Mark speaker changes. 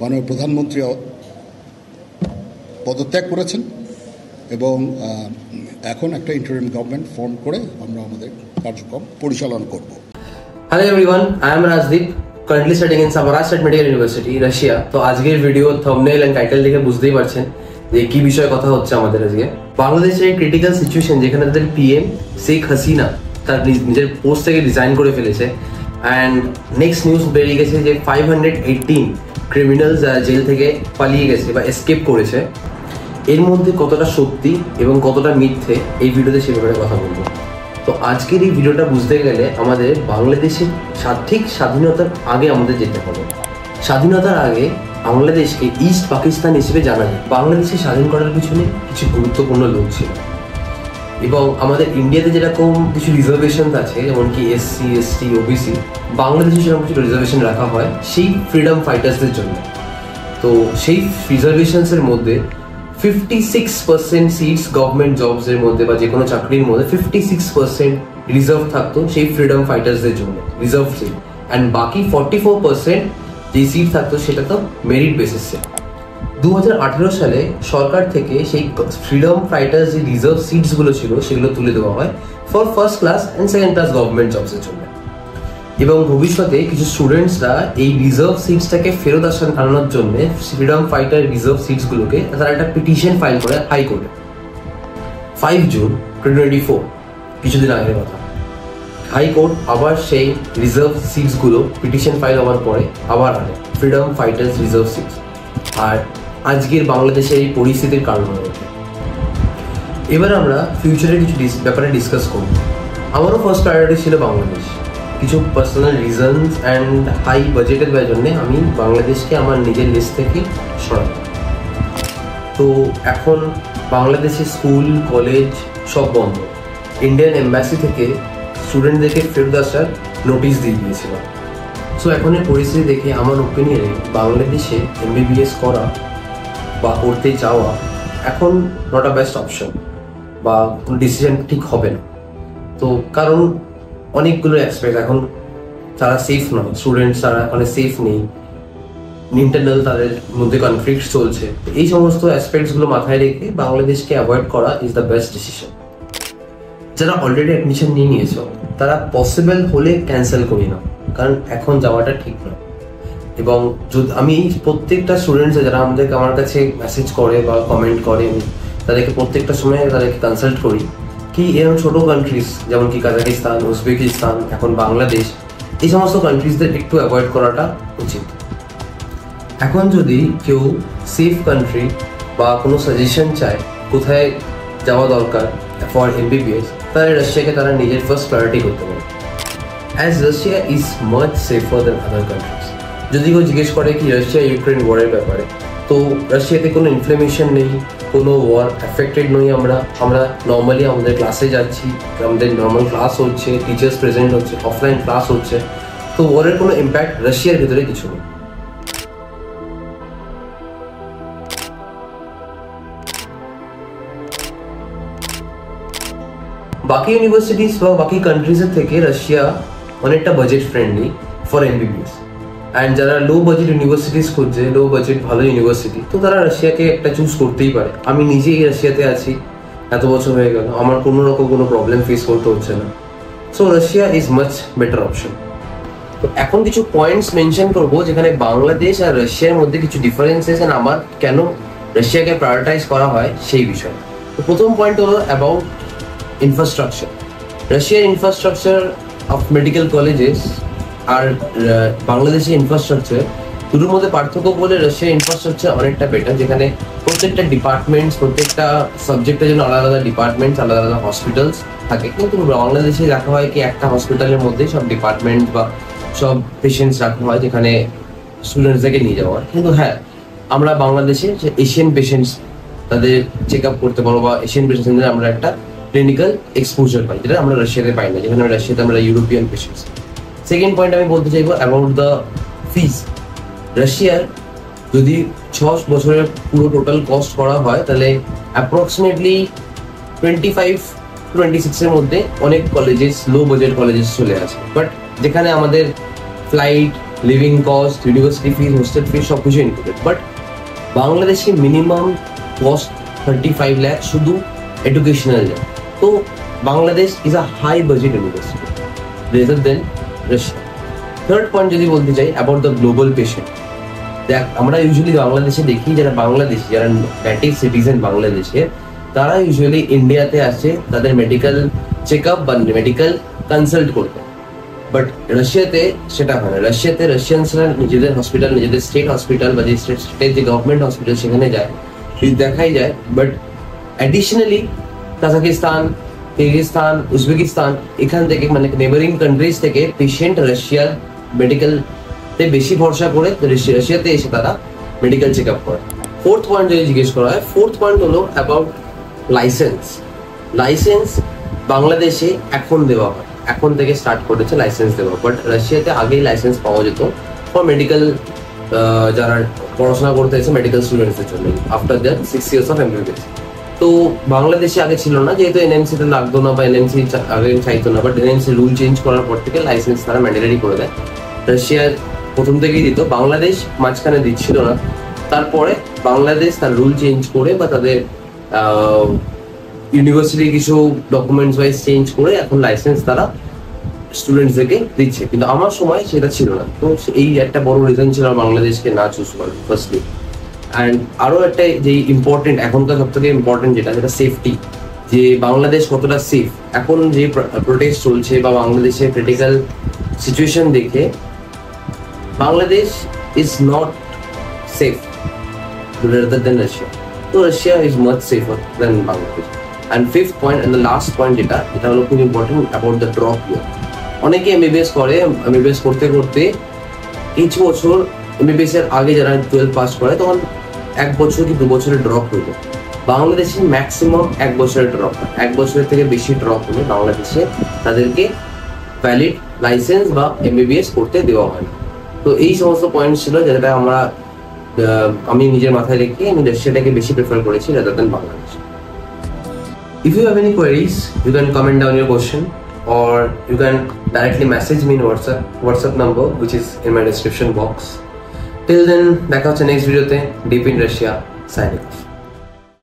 Speaker 1: মাননীয় প্রধানমন্ত্রী পদত্যাগ করেছেন এবং এখন একটা ইন্টারিম গভর্নমেন্ট ফর্ম করে আমরা আমাদের কার্যক্রম পরিচালনা করব।
Speaker 2: Hello everyone, I am Rajdeep, currently studying in Samarkand State Medical University, Russia. তো আজকের ভিডিও থাম্বনেল এন্ড টাইটেল দেখে বুঝতেই পারছেন যে কি বিষয়ে কথা হচ্ছে আমাদের আজকে। বাংলাদেশের এই ক্রিটিক্যাল সিচুয়েশন যেখানে তাদের পিএম শেখ হাসিনা তার নিজের পোস্ট থেকে রিজাইন করে ফেলেছে অ্যান্ড নেক্সট নিউজ বেরিয়ে গেছে যে 518 ক্রিমিনাল যারা জেল থেকে পালিয়ে গেছে বা এসকেপ করেছে, এর মধ্যে কতটা সত্যি এবং কতটা মিথ্যে এই ভিডিওতে সে ব্যাপারে কথা বলবো। তো আজকের এই ভিডিওটা বুঝতে গেলে আমাদের বাংলাদেশের ঠিক স্বাধীনতার আগে আমাদের যেতে হবে। স্বাধীনতার আগে বাংলাদেশকে ইস্ট পাকিস্তান হিসেবে জানা যায়। বাংলাদেশকে স্বাধীন করার পিছনে কিছু গুরুত্বপূর্ণ লোক ছিল এবং আমাদের ইন্ডিয়াতে যেরকম কিছু রিজার্ভেশন আছে, যেমন কি এসসি, এসটি, ওবিসি, বাংলাদেশে সেরকম কিছু রিজার্ভেশন রাখা হয় সেই ফ্রিডম ফাইটার্সদের জন্য। তো সেই রিজার্ভেশনসের মধ্যে 56% সিটস গভর্নমেন্ট জবসের মধ্যে বা যে কোনো চাকরির মধ্যে 56% রিজার্ভ থাকতো সেই ফ্রিডম ফাইটার্সদের জন্য, রিজার্ভ সিট, অ্যান্ড বাকি 44% যে সিট থাকতো সেটা তো মেরিট বেসিসে। 2018 সালে সরকার থেকে সেই ফ্রিডম ফাইটার্স যে রিজার্ভ সিটসগুলো ছিল সেগুলো তুলে দেওয়া হয় for first class and second class government জবসের জন্য। এবং ভবিষ্যতে কিছু স্টুডেন্টসরা এই রিজার্ভ সিটসটাকে ফেরত আনানোর জন্য ফ্রিডম ফাইটার রিজার্ভ সিটসগুলোকে তারা একটা পিটিশন ফাইল করে হাইকোর্টে। 5 জুন 2024, কিছুদিন আগের কথা, হাইকোর্ট আবার সেই রিজার্ভ সিটসগুলো পিটিশন ফাইল হওয়ার পরে আবার আনে ফ্রিডম ফাইটার্স রিজার্ভ সিটস। আর আজকের বাংলাদেশের এই পরিস্থিতির কারণ হয়ে এবার আমরা ফিউচারের কিছু ব্যাপারে ডিসকাস করব। আমারও ফার্স্ট প্রায়োরিটি ছিল বাংলাদেশ। কিছু পার্সোনাল রিজনস অ্যান্ড হাই বাজেটের জন্য আমি বাংলাদেশকে আমার নিজের লিস্ট থেকে সরাব। তো এখন বাংলাদেশে স্কুল কলেজ সব বন্ধ। ইন্ডিয়ান এম্বাসি থেকে স্টুডেন্টদেরকে ফেরত আসার নোটিশ দিয়ে দিয়েছিল। সো এখন এই পরিস্থিতি দেখে আমার ওপিনিয়নে বাংলাদেশে এমবিবিএস করা বা করতে যাওয়া এখন নট আ বেস্ট অপশন বা কোনো ডিসিশন ঠিক হবে না। তো কারণ অনেকগুলো অ্যাসপেক্ট, এখন তারা সেফ নয়, স্টুডেন্টস তারা মানে সেফ নেই, ইন্টারনাল তাদের মধ্যে কনফ্লিক্ট চলছে। এই সমস্ত অ্যাসপেক্টসগুলো মাথায় রেখে বাংলাদেশকে অ্যাভয়েড করা ইজ দ্য বেস্ট ডিসিশন। যারা অলরেডি অ্যাডমিশন নিয়ে নিয়েছো তারা পসিবল হলে ক্যান্সেল করি না, কারণ এখন যাওয়াটা ঠিক নয়। এবং যদি আমি প্রত্যেকটা স্টুডেন্টস যারা আমার কাছে মেসেজ করে বা কমেন্ট করে, তাদেরকে প্রত্যেকটা সময় তাদেরকে কনসাল্ট করি কি এরকম ছোটো কান্ট্রিজ যেমন কি কাজাকিস্তান, উজবেকিস্তান, এখন বাংলাদেশ, এই সমস্ত কান্ট্রিজদের একটু অ্যাভয়েড করাটা উচিত। এখন যদি কেউ সেফ কান্ট্রি বা কোনো সাজেশন চায় কোথায় যাওয়া দরকার ফর এমবিবিএস, তাহলে রাশিয়াকে তারা নিজের ফার্স্ট প্রায়োরিটি করতে পারে, as Russia is much safer than other countries. যদি কেউ জিজ্ঞেস করে কি রাশিয়া ইউক্রেন ওয়ারের ব্যাপারে, তো রাশিয়াতে কোনো ইনফ্লেমেশন নেই, কোনো ওয়ার এফেক্টেড নই। আমরা নর্মালি আমাদের ক্লাসে যাচ্ছি, আমাদের নর্মাল ক্লাস হচ্ছে, টিচার্স প্রেজেন্ট হচ্ছে, অফলাইন ক্লাস হচ্ছে, তো ওয়ারের কোনো ইম্প্যাক্ট রাশিয়ার ভিতরে কিছু নেই। বাকি ইউনিভার্সিটিস বা বাকি কান্ট্রিজের থেকে রাশিয়া অনেকটা budget friendly for MBBS. And যারা লো বাজেট ইউনিভার্সিটিস খুঁজছে, লো বাজেট ভালো ইউনিভার্সিটি, তো তারা রাশিয়াকে একটা চুজ করতেই পারে। আমি নিজেই রাশিয়াতে আছি, এত বছর হয়ে গেল, আমার কোনো রকম কোনো প্রবলেম ফেস করতে হচ্ছে না। So Russia is much better option. তো এখন কিছু পয়েন্টস মেনশন করবো যেখানে বাংলাদেশ আর রাশিয়ার মধ্যে কিছু ডিফারেন্সেস অ্যান্ড আমার কেন রাশিয়াকে প্রায়োরিটাইজ করা হয় সেই বিষয়ে। তো প্রথম পয়েন্ট হলো অ্যাবাউট ইনফ্রাস্ট্রাকচার। রাশিয়ার ইনফ্রাস্ট্রাকচার অফ মেডিকেল কলেজেস আর বাংলাদেশের ইনফ্রাস্ট্রাকচার দুটোর মধ্যে পার্থক্য বলে রাশিয়ার ইনফ্রাস্ট্রাকচার অনেকটা বেটার, যেখানে প্রত্যেকটা ডিপার্টমেন্টস, প্রত্যেকটা সাবজেক্টের জন্য আলাদা আলাদা ডিপার্টমেন্টস, আলাদা আলাদা হসপিটালস থাকে। কিন্তু বাংলাদেশে রাখা হয় কি একটা হসপিটালের মধ্যে সব ডিপার্টমেন্ট বা সব পেশেন্টস রাখা হয় যেখানে স্টুডেন্টসদেরকে নিয়ে যাওয়া হয়। কিন্তু হ্যাঁ, আমরা বাংলাদেশে যে এশিয়ান পেশেন্টস তাদের চেক আপ করতে পারবো বা এশিয়ান পেশেন্টসদের আমরা একটা ক্লিনিক্যাল এক্সপোজার পাই, যেটা আমরা রাশিয়াতে পাই না, যেখানে রাশিয়াতে আমরা ইউরোপিয়ান পেশেন্টস। সেকেন্ড পয়েন্ট আমি বলতে চাইবো অ্যাবাউট দ্য ফিজ। রাশিয়ার যদি 6 বছরের পুরো টোটাল কস্ট করা হয় তাহলে অ্যাপ্রক্সিমেটলি 25-26 মধ্যে অনেক কলেজেস, লো বাজেট কলেজেস চলে আসে। বাট যেখানে আমাদের flight, living cost, university fees, hostel fees সব কিছু ইনক্লুডেড। বাট বাংলাদেশে মিনিমাম কস্ট 35 লাখ শুধু এডুকেশনাল। তো Bangladesh is a high budget university rather than Russia. Third point যদি বলতে চাই অ্যাবাউট দ্য গ্লোবাল পেশেন্ট, দেখ আমরা ইউজুয়ালি বাংলাদেশে দেখি যারা বাংলাদেশি, যারা নেটিভ সিটিজেন বাংলাদেশের, তারা ইউজুয়ালি ইন্ডিয়াতে আসে তাদের মেডিকেল চেক আপ বা মেডিকেল কনসাল্ট করতে। বাট রাশিয়াতে সেটা হয় না। রাশিয়াতে রাশিয়ানসরা নিজেদের হসপিটাল, নিজেদের স্টেট হসপিটাল বা যে স্টেটের যে গভর্নমেন্ট হসপিটাল সেখানে যায়, দেখাই যায়। But additionally Kazakhstan, Kyrgyzstan, Uzbekistan এখান থেকে মানে নেবারিং কান্ট্রিজ থেকে পেশেন্ট রাশিয়ার মেডিকেলতে বেশি ভরসা করে রাশিয়াতে এসে তারা মেডিকেল চেক আপ করে। ফোর্থ পয়েন্ট যদি জিজ্ঞেস করা হয়, ফোর্থ পয়েন্ট হলো অ্যাবাউট লাইসেন্স। লাইসেন্স বাংলাদেশে এখন দেওয়া হয়, এখন থেকে স্টার্ট করেছে লাইসেন্স দেওয়া। বাট রাশিয়াতে আগেই লাইসেন্স পাওয়া যেত ফর মেডিকেল, যারা পড়াশোনা করতে এসে মেডিকেল স্টুডেন্টসের জন্য after that 6 years of MBBS. তো বাংলাদেশে আগে ছিল না, যেহেতু এনএমসিতে লাগতো না বা এনএমসি আগে চাইতো না। বাট এনএমসি রুল চেঞ্জ করার পর থেকে লাইসেন্স তারা ম্যান্ডেটরি করে দেয়। রাশিয়ার প্রথম থেকেই দিত, বাংলাদেশ মাঝখানে দিচ্ছিল না। তারপরে বাংলাদেশ তার রুল চেঞ্জ করে বা তাদের ইউনিভার্সিটি কিছু ডকুমেন্টস ওয়াইজ চেঞ্জ করে এখন লাইসেন্স তারা স্টুডেন্টসদেরকে দিচ্ছে। কিন্তু আমার সময় সেটা ছিল না। তো এই একটা বড় রিজন ছিল বাংলাদেশকে না চুজ করার ফার্স্টলি। অ্যান্ড আরও একটা যে ইম্পর্টেন্ট, এখনকার সব থেকে ইম্পর্টেন্ট যেটা সেফটি, যে বাংলাদেশ কতটা সেফ। এখন যে প্রোটেস্ট চলছে বা বাংলাদেশের ক্রিটিক্যাল সিচুয়েশন দেখে Bangladesh is not safe rather than Russia. So Russia is much safer than Bangladesh. And fifth point and the last point যেটা হলো খুব ইম্পর্টেন্ট অ্যাবাউট দ্য ড্রপ ইয়ার। অনেকে এমবিবিএস করে, এমবিবিএস করতে করতে কিছু বছর এমবিবিএস এর আগে যারা 12 পাস করে তখন 1 বছর কি 2 বছরের ড্রপ হয়ে যায়। বাংলাদেশে ম্যাক্সিমাম 1 বছরের ড্রপ হয়। 1 বছরের থেকে বেশি ড্রপ হলে বাংলাদেশে তাদেরকে ভ্যালিড লাইসেন্স বা এমবিবিএস করতে দেওয়া হয় না। তো এই সমস্ত পয়েন্ট ছিল যেটা আমি নিজের মাথায় রেখে আমি সেটাকে বেশি প্রেফার করেছি rather than Bangladesh. If you have any queries, you can comment down your question or you can directly message me in WhatsApp number which is in my description box. Till then, দেখা হচ্ছে next videoতে। Deep in Russia, signing off.